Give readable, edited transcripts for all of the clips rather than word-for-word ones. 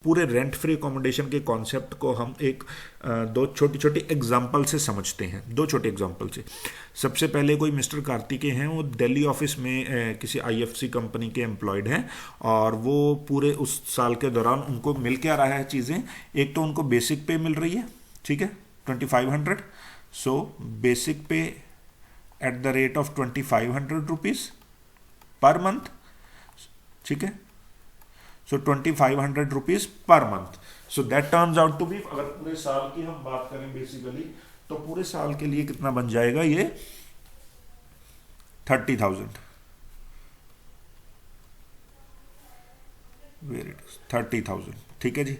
पूरे rent free accommodation के concept को हम एक दो छोटी छोटी एग्जांपल से समझते हैं। दो छोटे एग्जांपल से। सबसे पहले कोई मिस्टर कार्तिकेय हैं, वो दिल्ली ऑफिस में किसी आईएफसी कंपनी के एम्प्लॉयड हैं और वो पूरे उस साल के दौरान उनको मिल के आ रहा है चीज़ें। एक तो उनको बेसिक पे मिल रही है, ठीक है, 2500। So basic pay at the rate of 2500 rupees per month, ठीक है। So 2500 rupees per month. So that turns out to be, अगर पूरे साल की हम बात करें बेसिकली, तो पूरे साल के लिए कितना बन जाएगा ये 30,000। वेरी 30,000, ठीक है जी।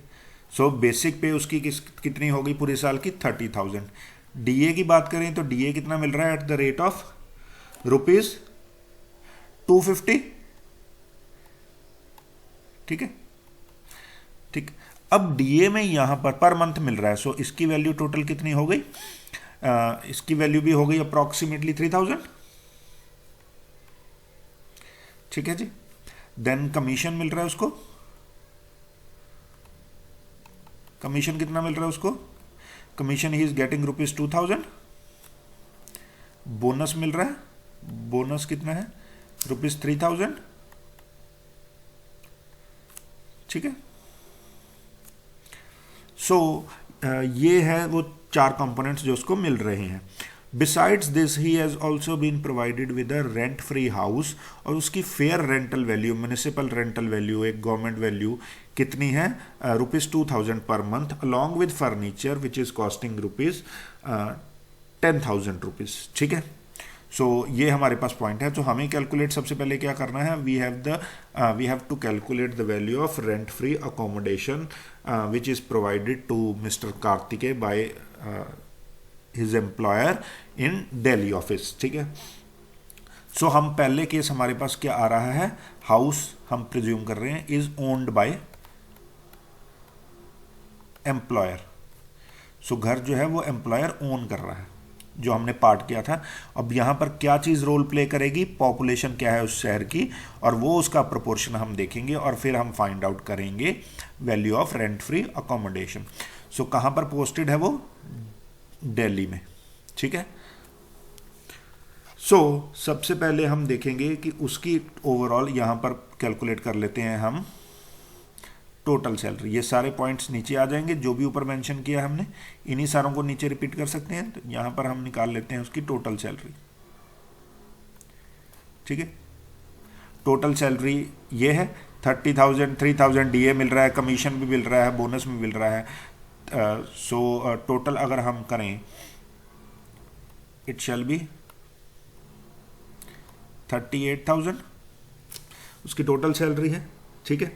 सो बेसिक पे उसकी कितनी होगी पूरे साल की 30,000। डीए की बात करें तो डीए कितना मिल रहा है एट द रेट ऑफ ₹250, ठीक है, ठीक। अब डीए में यहां पर मंथ मिल रहा है, सो इसकी वैल्यू टोटल कितनी हो गई, इसकी वैल्यू भी हो गई अप्रॉक्सीमेटली 3,000, ठीक है जी। देन कमीशन मिल रहा है उसको, कमीशन कितना मिल रहा है उसको, commission he is getting ₹2,000। Bonus मिल रहा है, बोनस कितना है ₹3,000, ठीक है। सो ये है वो चार कंपोनेंट्स जो उसको मिल रहे हैं। Besides this he has also been provided with a rent free house, और उसकी fair rental value, municipal rental value, एक गवर्नमेंट वैल्यू कितनी है, ₹2,000 per month, along with furniture which is costing ₹10,000, ठीक है। सो ये हमारे पास पॉइंट है। तो हमें कैलकुलेट सबसे पहले क्या करना है, we have to calculate the value of rent free accommodation which is provided to mister Kartikeya by his employer in Delhi office, ठीक है। सो हम पहले केस हमारे पास क्या आ रहा है, हाउस हम प्रिज्यूम कर रहे हैं इज ओन्ड बाय एम्प्लॉयर। सो घर जो है वो एम्प्लॉयर ओन कर रहा है, जो हमने पार्ट किया था। अब यहाँ पर क्या चीज़ रोल प्ले करेगी, पॉपुलेशन क्या है उस शहर की, और वो उसका प्रोपोर्शन हम देखेंगे और फिर हम फाइंड आउट करेंगे value of rent free accommodation. So कहाँ पर पोस्टेड है वो, दिल्ली में, ठीक है। सो सबसे पहले हम देखेंगे कि उसकी ओवरऑल यहाँ पर कैलकुलेट कर लेते हैं हम टोटल सैलरी। ये सारे पॉइंट्स नीचे आ जाएंगे जो भी ऊपर मेंशन किया हमने, इन्हीं सारों को नीचे रिपीट कर सकते हैं। तो यहां पर हम निकाल लेते हैं उसकी टोटल सैलरी, ठीक है। टोटल सैलरी ये है 30,000, 3,000 डीए मिल रहा है, कमीशन भी मिल रहा है, बोनस भी मिल रहा है। सो टोटल अगर हम करें, इट शैल बी 38,000 उसकी टोटल सैलरी है, ठीक है।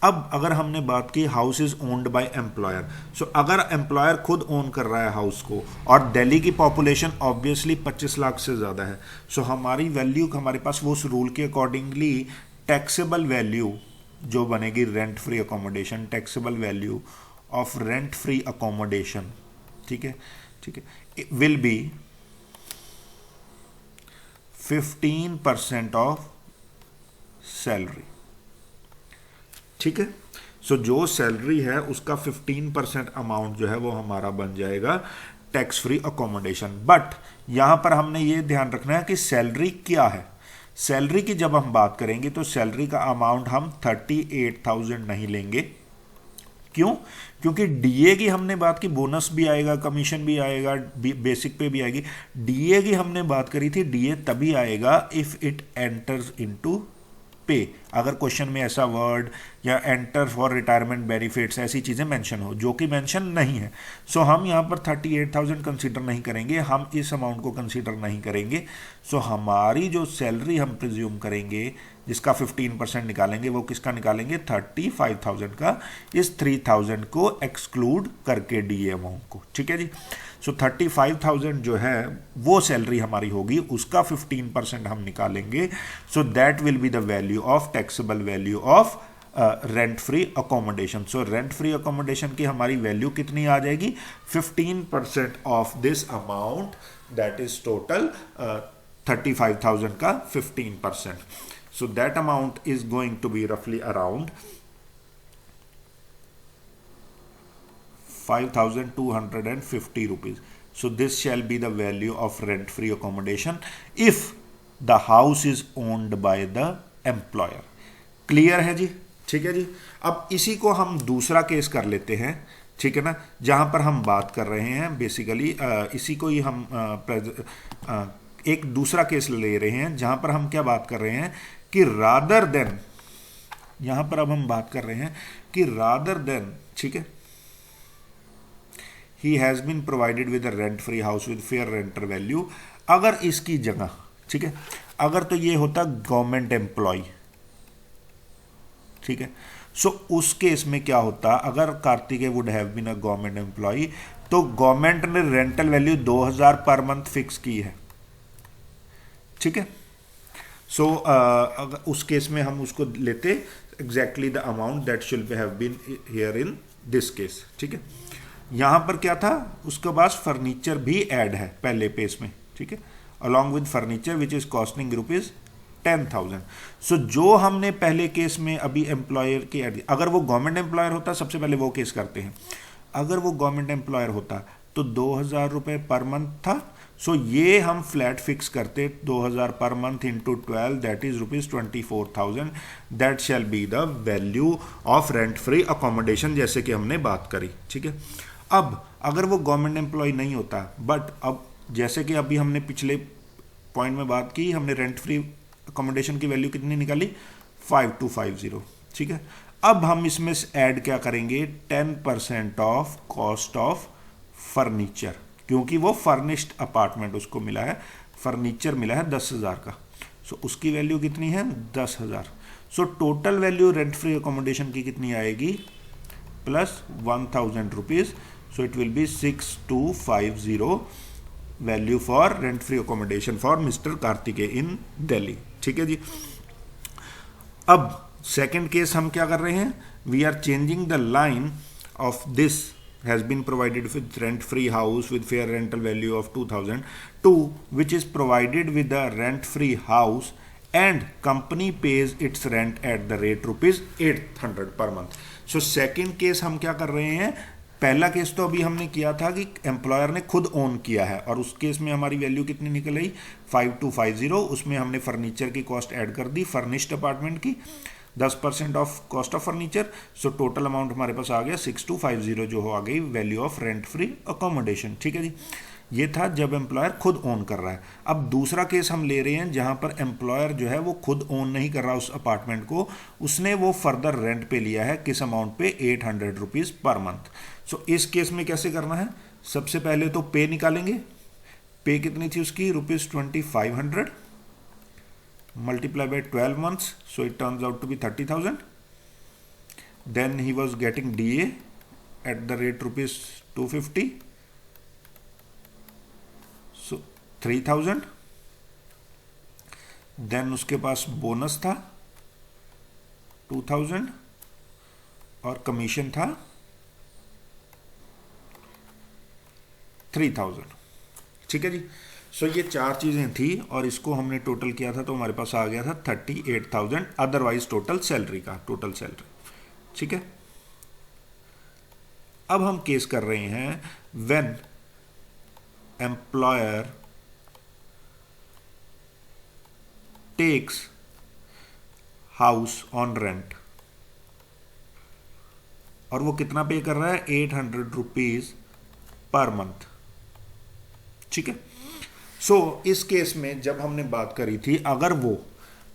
अब अगर हमने बात की house is owned by employer, so अगर एम्प्लॉयर खुद ओन कर रहा है हाउस को, और दिल्ली की पॉपुलेशन ऑब्वियसली 25 लाख से ज़्यादा है, सो हमारी वैल्यू हमारे पास वो उस रूल के अकॉर्डिंगली टैक्सेबल वैल्यू जो बनेगी rent free accommodation, taxable value of rent free accommodation, ठीक है, ठीक है, विल बी 15% ऑफ सैलरी, ठीक है। सो जो सैलरी है उसका 15% अमाउंट जो है वो हमारा बन जाएगा टैक्स फ्री अकोमोडेशन। बट यहां पर हमने ये ध्यान रखना है कि सैलरी क्या है। सैलरी की जब हम बात करेंगे तो सैलरी का अमाउंट हम 38,000 नहीं लेंगे। क्यों? क्योंकि डीए की हमने बात की, बोनस भी आएगा, कमीशन भी आएगा, बेसिक पे भी आएगी। डीए की हमने बात करी थी, डीए तभी आएगा इफ इट एंटर्स इनटू पे, अगर क्वेश्चन में ऐसा वर्ड या एंटर फॉर रिटायरमेंट बेनिफिट्स ऐसी चीज़ें मेंशन हो, जो कि मेंशन नहीं है। सो हम यहाँ पर 38,000 कंसीडर नहीं करेंगे, हम इस अमाउंट को कंसीडर नहीं करेंगे। सो हमारी जो सैलरी हम प्रिज्यूम करेंगे जिसका 15% निकालेंगे, वो किसका निकालेंगे, 35,000 का, इस 3,000 को एक्सक्लूड करके डीए अमाउंट को, ठीक है जी। सो 35,000 जो है वो सैलरी हमारी होगी, उसका 15% हम निकालेंगे। सो that will be the value of taxable value of rent free accommodation. So rent free accommodation की हमारी वैल्यू कितनी आ जाएगी, 15% of this amount, that is total 35,000 का 15%. So that amount is going to be roughly around 5,250 rupees. So this shall be the value of rent free accommodation if the house is owned by the employer. Clear है जी? ठीक है जी। अब इसी को हम दूसरा case कर लेते हैं, ठीक है ना, जहां पर हम बात कर रहे हैं बेसिकली इसी को ही हम एक दूसरा केस ले रहे हैं जहां पर हम क्या बात कर रहे हैं कि रादर देन, यहां पर अब हम बात कर रहे हैं कि रादर देन, ठीक है, he has been provided with a rent free house with fair renter value, अगर इसकी जगह, ठीक है, अगर तो ये होता गवर्नमेंट एम्प्लॉय, ठीक है, सो उस केस में क्या होता, अगर Kartikeya would have been a government employ तो गवर्नमेंट ने rental value 2000 per month fix की है, ठीक है। सो अगर उस केस में हम उसको लेते exactly the amount that should have been here in this case, ठीक है। यहां पर क्या था, उसके पास फर्नीचर भी ऐड है पहले पेज में, ठीक है, along with furniture which is costing ₹10,000। सो जो हमने पहले केस में अभी एम्प्लॉयर की ऐड, अगर वो गवर्नमेंट एम्प्लॉयर होता, सबसे पहले वो केस करते हैं, अगर वो गवर्नमेंट एम्प्लॉयर होता तो 2000 रुपये पर मंथ था। सो ये हम फ्लैट फिक्स करते 2000 per month into 12 that is ₹24,000, that shall be the value of rent free accommodation, जैसे कि हमने बात करी, ठीक है। अब अगर वो गवर्नमेंट एम्प्लॉय नहीं होता, बट अब जैसे कि अभी हमने पिछले पॉइंट में बात की, हमने रेंट फ्री अकोमोडेशन की वैल्यू कितनी निकाली, 5250, ठीक है। अब हम इसमें ऐड क्या करेंगे, 10% ऑफ कॉस्ट ऑफ फर्नीचर, क्योंकि वो फर्निश्ड अपार्टमेंट उसको मिला है, फर्नीचर मिला है 10,000 का, सो उसकी वैल्यू कितनी है 10,000। So total value rent free accommodation की कितनी आएगी, plus 1,000 rupees, so it will be 6250 value for rent free accommodation for mister Kartikeya in Delhi, ठीक है जी। अब सेकंड केस हम क्या कर रहे हैं, we are changing the line of this has been provided with rent free house with fair rental value of 2,000 to which is provided with the rent free house and company pays its rent at the rate ₹800 per month. So second case हम क्या कर रहे हैं, पहला case तो अभी हमने किया था कि एम्प्लॉयर ने खुद ओन किया है और उस केस में हमारी वैल्यू कितनी निकल आई 5250, उसमें हमने फर्नीचर की कॉस्ट ऐड कर दी, फर्निश्ड अपार्टमेंट की 10% of cost of furniture, so total amount हमारे पास आ गया 6250 जो हो आ गई value of rent free accommodation, ठीक है जी। ये था जब एम्प्लॉयर खुद ओन कर रहा है। अब दूसरा केस हम ले रहे हैं जहां पर एम्प्लॉयर जो है वो खुद ओन नहीं कर रहा उस अपार्टमेंट को, उसने वो फर्दर रेंट पे लिया है, किस अमाउंट पे, 800 रुपीज पर मंथ। सो इस केस में कैसे करना है, सबसे पहले तो पे निकालेंगे, पे कितनी थी उसकी, ₹2500 multiply by 12 months, so it turns out to be 30,000. Then he was getting DA at the rate ₹250, so 3,000. Then उसके पास बोनस था 2,000 और कमीशन था 3,000, ठीक है जी। सो ये चार चीज़ें थी और इसको हमने टोटल किया था तो हमारे पास आ गया था 38,000 अदरवाइज टोटल सैलरी का, टोटल सैलरी, ठीक है। अब हम केस कर रहे हैं when employer takes house on rent और वो कितना पे कर रहा है, 800 रुपीज पर मंथ, ठीक है। सो इस केस में जब हमने बात करी थी, अगर वो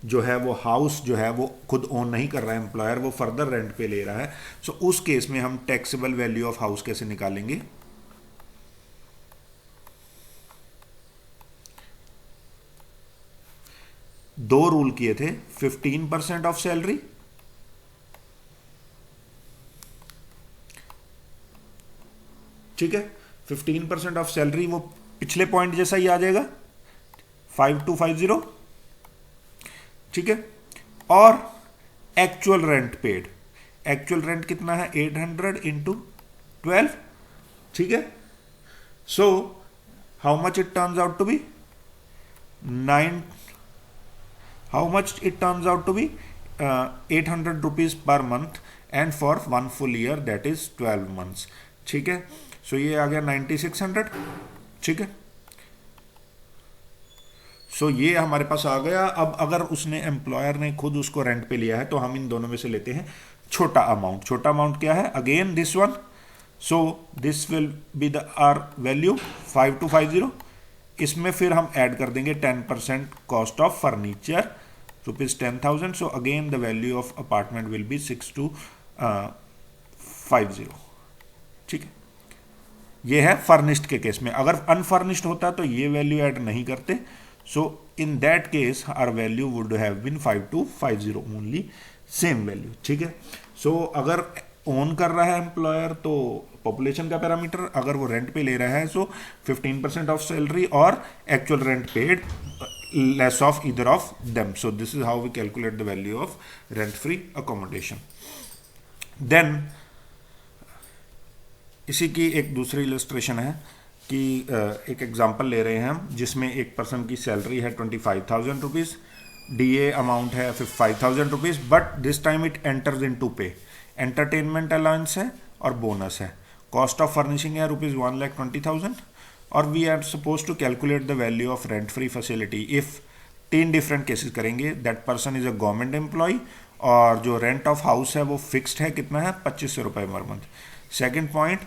जो है वो हाउस जो है वो खुद ओन नहीं कर रहा है एम्प्लॉयर, वो फर्दर रेंट पे ले रहा है, सो उस केस में हम टैक्सेबल वैल्यू ऑफ हाउस कैसे निकालेंगे, दो रूल किए थे, 15% ऑफ सैलरी ठीक है, 15% ऑफ सैलरी, वो पिछले पॉइंट जैसा ही आ जाएगा 5250, ठीक है। और actual rent paid, actual rent कितना है 800 इंटू 12, ठीक है। So how much it turns out to be 800 rupees per month and for 1 full year that is 12 months, ठीक है। सो ये आ गया 9600, ठीक है। सो ये हमारे पास आ गया। अब अगर उसने एम्प्लॉयर ने खुद उसको रेंट पे लिया है तो हम इन दोनों में से लेते हैं छोटा अमाउंट। छोटा अमाउंट क्या है? Again this one. So this will be the R value 5250। इसमें फिर हम ऐड कर देंगे 10% cost of furniture ₹10,000। So again the value of apartment will be 6250, ठीक है। ये है फर्निश्ड के केस में। अगर अनफर्निश्ड होता तो ये वैल्यू ऐड नहीं करते। So in that case our value would have been 5250 only, same value, ठीक है। सो अगर ओन कर रहा है एम्प्लॉयर तो पॉपुलेशन का पैरामीटर, अगर वो रेंट पे ले रहा है सो 15% ऑफ सैलरी और actual rent paid less of either of them. So this is how we calculate the value of rent free accommodation. Then इसी की एक दूसरी इलस्ट्रेशन है कि एक एग्जांपल ले रहे हैं हम जिसमें एक पर्सन की सैलरी है 25,000 रुपीज़, DA अमाउंट है 5,000 rupees, but this time it enters into pay. Entertainment allowance है और बोनस है। कॉस्ट ऑफ फर्निशिंग है ₹1,20,000 और we are suppose to calculate the value of rent free facility if 3 different cases करेंगे। That person is a government employ और जो rent of house है वो फिक्स्ड है, कितना है? 2500 रुपये per month. Second point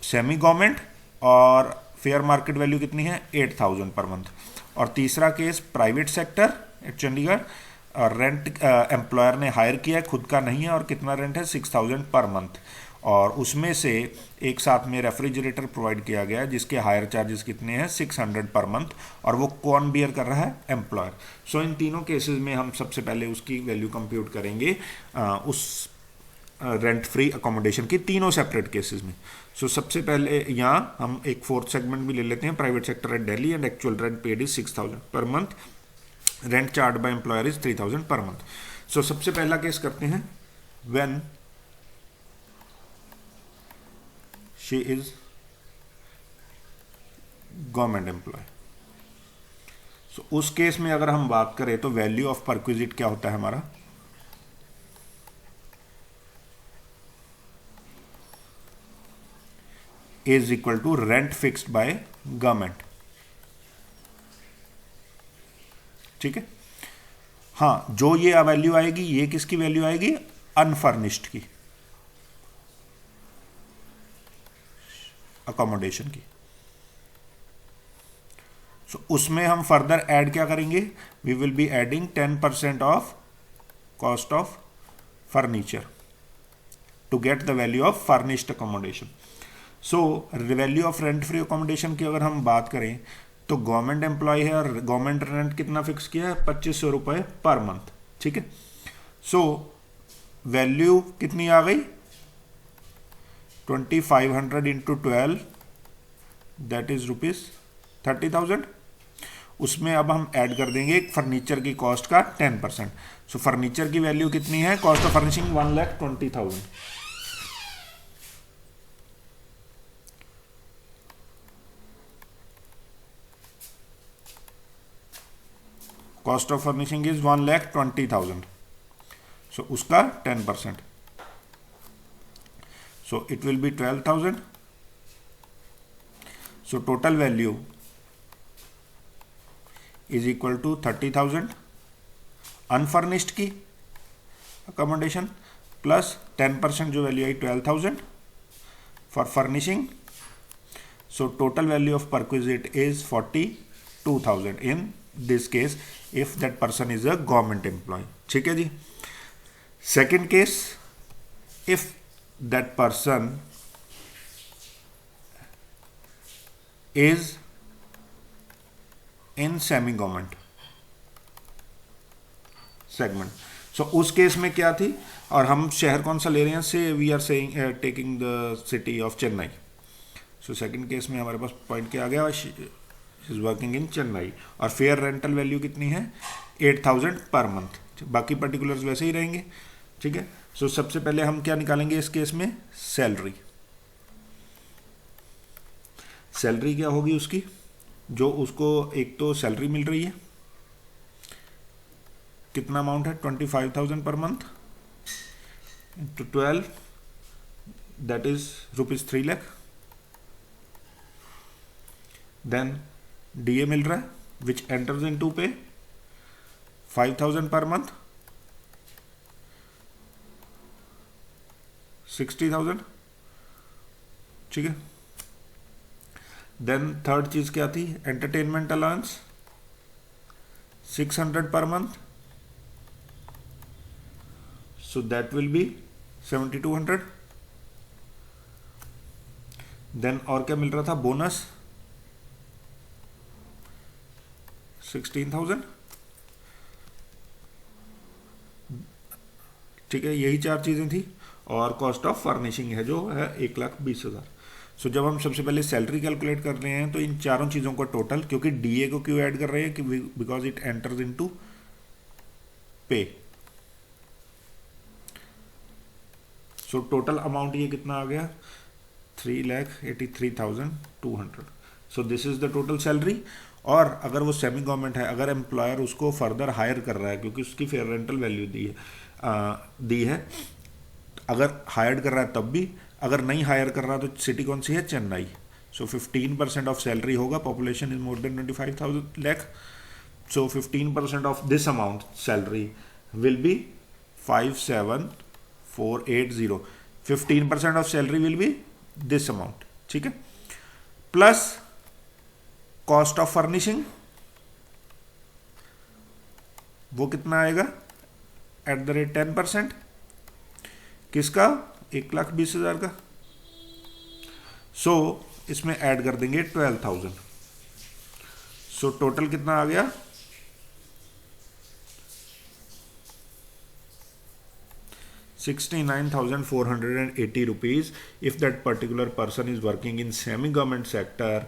semi government और फेयर मार्केट वैल्यू कितनी है? 8,000 पर मंथ। और तीसरा case private sector at Chandigarh, rent employer ने हायर किया है, खुद का नहीं है, और कितना रेंट है? 6,000 पर मंथ। और उसमें से एक साथ में रेफ्रिजरेटर प्रोवाइड किया गया है जिसके हायर चार्जेस कितने हैं? 600 पर मंथ, और वो कौन बियर कर रहा है? एम्प्लॉयर। सो इन तीनों केसेस में हम सबसे पहले उसकी वैल्यू कंप्यूट करेंगे उस रेंट फ्री अकोमोडेशन की तीनों सेपरेट केसेस में। सो सबसे पहले यहाँ हम एक फोर्थ सेगमेंट भी ले लेते हैं, private sector at Delhi and actual rent paid is 6,000 per month, rent charge by employer is 3,000 per month. So सबसे पहला केस करते हैं, when she is government employ. So उस केस में अगर हम बात करें तो वैल्यू ऑफ परक्विजिट क्या होता है हमारा? Is equal to rent fixed by government, ठीक है। हाँ, जो ये वैल्यू आएगी ये किसकी वैल्यू आएगी? अनफर्निश्ड की अकोमोडेशन की। सो उसमें हम फर्दर ऐड क्या करेंगे? We will be adding 10% of cost of furniture to get the value of furnished accommodation. So value of rent free accommodation की अगर हम बात करें तो गवर्नमेंट एम्प्लॉय है और गवर्नमेंट रेंट कितना फिक्स किया है? 2500 रुपये पर मंथ, ठीक है। सो वैल्यू कितनी आ गई? 2500 इंटू 12 दैट इज ₹30,000। उसमें अब हम ऐड कर देंगे फर्नीचर की कॉस्ट का 10%। सो फर्नीचर की वैल्यू कितनी है? Cost of furnishing 1,20,000। Cost of furnishing is 1,20,000। So उसका 10%, so it will be 12,000। So total value is equal to 30,000 unfurnished की अकोमोडेशन प्लस 10% जो वैल्यू आई 12,000 for furnishing. So total value of perquisite is 42,000 in this case if that person is a government employ, ठीक है जी। Second case, if that person is in semi government segment. सो उस case में क्या थी, और हम शहर कौन सा ले रहे हैं? Say we are saying taking the city of Chennai. So second case में हमारे पास पॉइंट क्या आ गया? इज वर्किंग इन चेन्नई, और फेयर रेंटल वैल्यू कितनी है? 8,000 पर मंथ। बाकी पर्टिकुलर्स वैसे ही रहेंगे, ठीक है। सो सबसे पहले हम क्या निकालेंगे इस केस में? सैलरी। सैलरी क्या होगी उसकी? जो उसको एक तो सैलरी मिल रही है, कितना अमाउंट है? 25,000 per month into 12 that is rupees 3 lakh. Then DA मिल रहा है which enters into pay 5,000 per month, 60,000. ठीक है. देन थर्ड चीज क्या थी, entertainment allowance 600 per month, so that will be 7,200. Then और क्या मिल रहा था, बोनस 16,000. ठीक है, यही चार चीजें थी. और कॉस्ट ऑफ फर्निशिंग है जो है 1,20,000. सो जब हम सबसे पहले सैलरी कैलकुलेट कर रहे हैं तो इन चारों चीज़ों का टोटल, क्योंकि डीए को क्यों ऐड कर रहे हैं कि बिकॉज इट एंटर्स इनटू पे. सो टोटल अमाउंट ये कितना आ गया, 3,83,200. सो this is the total salary. और अगर वो सेमी गवर्नमेंट है, अगर एम्प्लॉयर उसको फर्दर हायर कर रहा है क्योंकि उसकी फेयर रेंटल वैल्यू दी है, अगर हायर कर रहा है तब भी, अगर नहीं हायर कर रहा तो सिटी कौन सी है, चेन्नई. सो 15% ऑफ सैलरी होगा, population is more than 25,000 lakh. So 15% of this amount salary will be 57,480. 15% of salary will be this amount. ठीक है, प्लस कॉस्ट ऑफ फर्निशिंग वो कितना आएगा, एट द रेट 10%. किसका, 1,20,000 का. सो इसमें ऐड कर देंगे 12,000. सो टोटल कितना आ गया, 69,480 rupees if that particular person is working in semi-government sector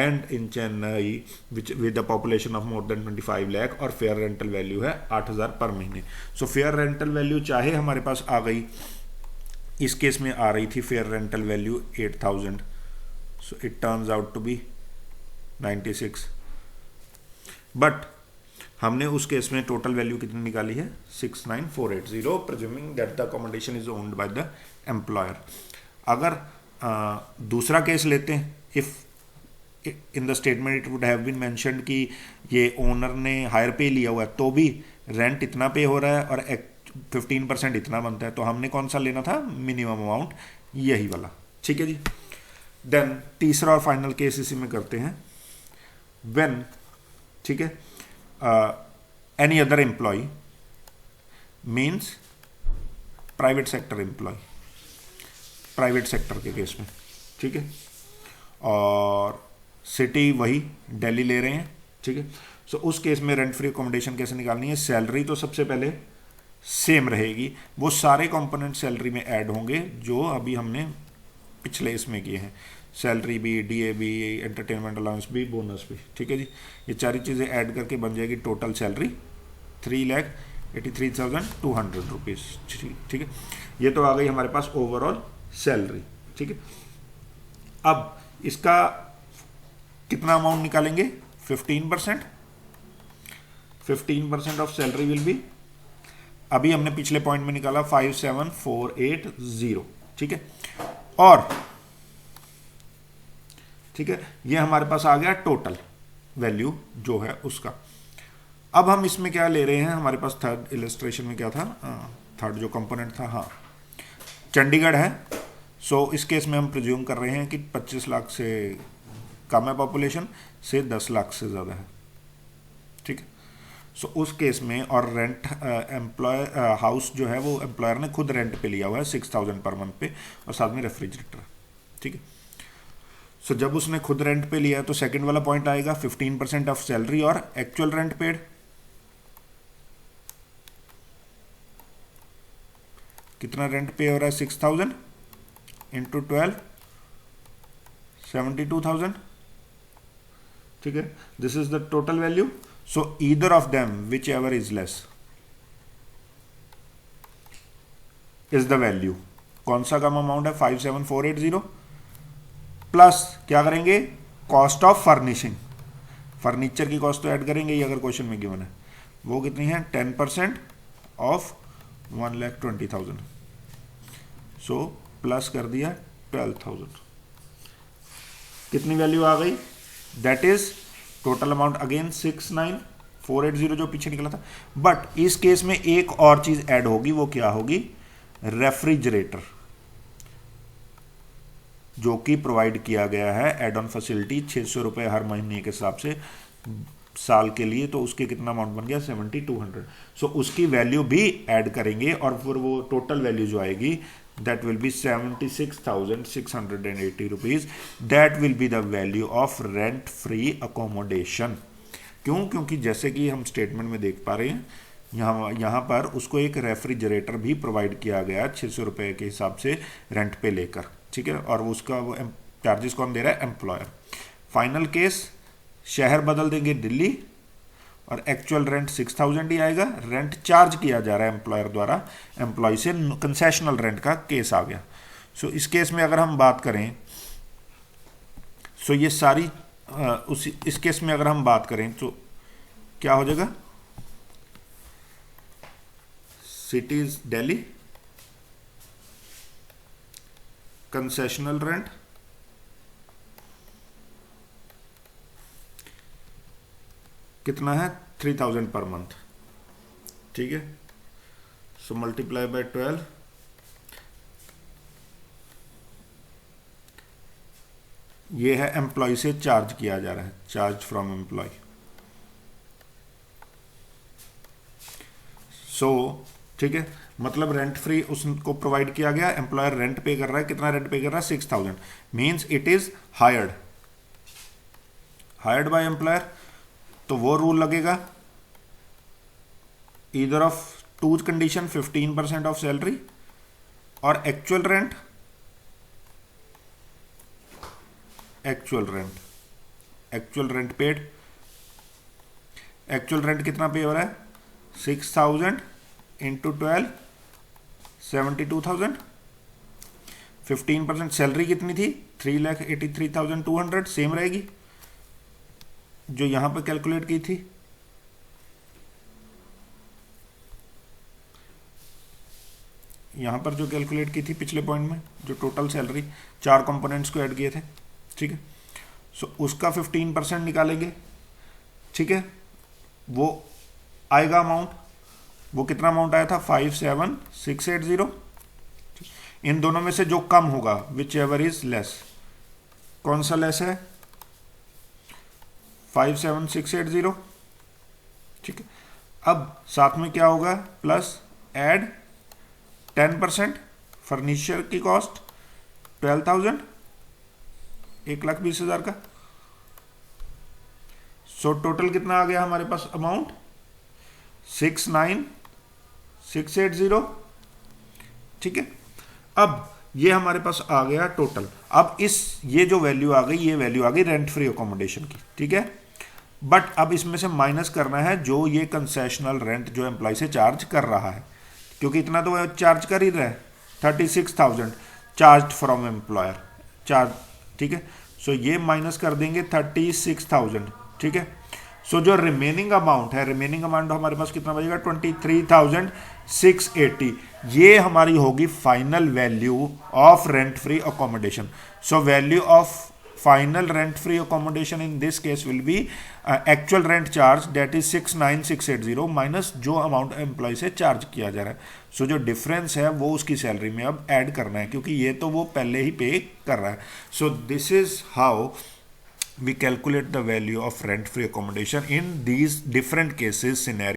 and in Chennai which with a population of more than 25 lakh और फेयर रेंटल वैल्यू है 8,000 पर महीने. सो फेयर रेंटल वैल्यू चाहे हमारे पास आ गई, इस केस में आ रही थी fair rental value 8,000. So it turns out to be 96. But हमने उस केस में टोटल वैल्यू कितनी निकाली है, 69,480, presuming that the accommodation is owned by the employer. अगर दूसरा केस लेते हैं, if in the statement it would have been mentioned कि ये ओनर ने हायर पे लिया हुआ है तो भी रेंट इतना पे हो रहा है और 15% इतना बनता है, तो हमने कौन सा लेना था, मिनिमम अमाउंट, यही वाला. ठीक है जी. देन तीसरा और फाइनल केस इसी में करते हैं. व्हेन, ठीक है, any other employee means private sector employee, private sector के केस में. ठीक है, और सिटी वही दिल्ली ले रहे हैं. ठीक है, सो उस केस में रेंट फ्री अकोमोडेशन कैसे निकालनी है, सैलरी तो सबसे पहले सेम रहेगी, वो सारे कंपोनेंट सैलरी में ऐड होंगे जो अभी हमने पिछले इसमें किए हैं, सैलरी भी, डीए भी, एंटरटेनमेंट अलाउंस भी, बोनस भी. ठीक है जी, ये सारी चीज़ें ऐड करके बन जाएगी टोटल सैलरी 3,83,200 रुपीज़. ठीक है, ये तो आ गई हमारे पास ओवरऑल सैलरी. ठीक है, अब इसका कितना अमाउंट निकालेंगे, 15%. 15% ऑफ सैलरी विल बी, अभी हमने पिछले पॉइंट में निकाला 57,480. ठीक है, और ठीक है, ये हमारे पास आ गया टोटल वैल्यू जो है उसका. अब हम इसमें क्या ले रहे हैं, हमारे पास थर्ड इलस्ट्रेशन में क्या था, थर्ड जो कंपोनेंट था, हाँ, चंडीगढ़ है. सो इस केस में हम प्रिज्यूम कर रहे हैं कि 25 लाख से कम है पॉपुलेशन, से 10 लाख से ज़्यादा है. ठीक है, सो उस केस में, और रेंट एम्प्लॉय हाउस जो है वो एम्प्लॉयर ने खुद रेंट पे लिया हुआ है 6,000 पर मंथ पे, और साथ में रेफ्रिजरेटर. ठीक है, सो जब उसने खुद रेंट पे लिया है तो सेकंड वाला पॉइंट आएगा 15% ऑफ सैलरी और एक्चुअल रेंट पेड. कितना रेंट पे हो रहा है, 6,000 इंटू 12, 72,000. ठीक है, this is the total value. So either of them which ever is less is the value. कौन सा कम अमाउंट है, 57,480, प्लस क्या करेंगे, कॉस्ट ऑफ फर्निशिंग, फर्नीचर की कॉस्ट तो ऐड करेंगे ही अगर क्वेश्चन में गिवन है, वो कितनी है, 10% ऑफ 1,20,000. सो प्लस कर दिया 12,000, कितनी वैल्यू आ गई? That is total amount again 69,480 जो पीछे निकला था। बट इस केस में एक और चीज ऐड होगी, वो क्या होगी? रेफ्रिजरेटर, जो कि प्रोवाइड किया गया है एड ऑन फैसिलिटी 600 रुपए हर महीने के हिसाब से साल के लिए, तो उसके कितना अमाउंट बन गया? 7,200। सो उसकी वैल्यू भी ऐड करेंगे और फिर वो टोटल वैल्यू जो आएगी that will be 76,680 rupees. That will be the value of rent free accommodation. क्यों? क्योंकि जैसे कि हम स्टेटमेंट में देख पा रहे हैं, यहाँ पर उसको एक रेफ्रिजरेटर भी प्रोवाइड किया गया 600 रुपये के हिसाब से रेंट पे लेकर, ठीक है, और उसका वो चार्जेस कौन दे रहा है? एम्प्लॉयर। फाइनल केस, शहर बदल देंगे दिल्ली और एक्चुअल रेंट 6,000 ही आएगा, रेंट चार्ज किया जा रहा है एम्प्लॉयर द्वारा एम्प्लॉय से, कंसेशनल रेंट का केस आ गया। सो इस केस में अगर हम बात करें, सो ये सारी इस केस में अगर हम बात करें तो क्या हो जाएगा? सिटीज दिल्ली, कंसेशनल रेंट, कितना है? 3,000 पर मंथ, ठीक है। सो मल्टीप्लाई बाय 12, ये है एम्प्लॉय से चार्ज किया जा रहा है, चार्ज फ्रॉम एम्प्लॉय। सो ठीक है, मतलब रेंट फ्री उसको प्रोवाइड किया गया, एम्प्लॉयर रेंट पे कर रहा है, कितना रेंट पे कर रहा है? 6,000, means it is hired by employer. तो वो रूल लगेगा either of two condition, 15% of salary और actual rent paid. Actual rent कितना पे हो रहा है? 6,000 इंटू 12, 72,000। 15% सैलरी कितनी थी? 3,83,200, सेम रहेगी जो यहां पर कैलकुलेट की थी। यहां पर जो कैलकुलेट की थी पिछले पॉइंट में, जो टोटल सैलरी 4 कंपोनेंट्स को ऐड किए थे, ठीक है। सो उसका 15% निकालेंगे, ठीक है। वो आएगा अमाउंट, वो कितना अमाउंट आया था? 57,680। इन दोनों में से जो कम होगा, विच एवर इज लेस, कौन सा लेस है? 57,680, ठीक है। अब साथ में क्या होगा? प्लस एड 10% फर्नीचर की कॉस्ट 12,000, 1,20,000 का। सो टोटल कितना आ गया हमारे पास अमाउंट? 69,680, ठीक है। अब ये हमारे पास आ गया टोटल। अब ये जो वैल्यू आ गई, ये वैल्यू आ गई रेंट फ्री अकोमोडेशन की, ठीक है। बट अब इसमें से माइनस करना है जो ये कंसेशनल रेंट जो एम्प्लॉय से चार्ज कर रहा है, क्योंकि इतना तो चार्ज कर ही रहा है, 36,000 चार्ज फ्रॉम एम्प्लॉयर चार्ज, ठीक है। सो ये माइनस कर देंगे 36,000, ठीक है। सो जो रिमेनिंग अमाउंट है, रिमेनिंग अमाउंट हमारे पास कितना बचेगा? 23,680। ये हमारी होगी final value of rent free accommodation. So value of final rent free accommodation in this case will be actual rent charge, that is 69,680 minus जो अमाउंट एम्प्लॉय से चार्ज किया जा रहा है। सो जो डिफरेंस है वो उसकी सैलरी में अब ऐड करना है, क्योंकि ये तो वो पहले ही पे कर रहा है। सो this is how we calculate the value of rent free accommodation in these different cases scenario।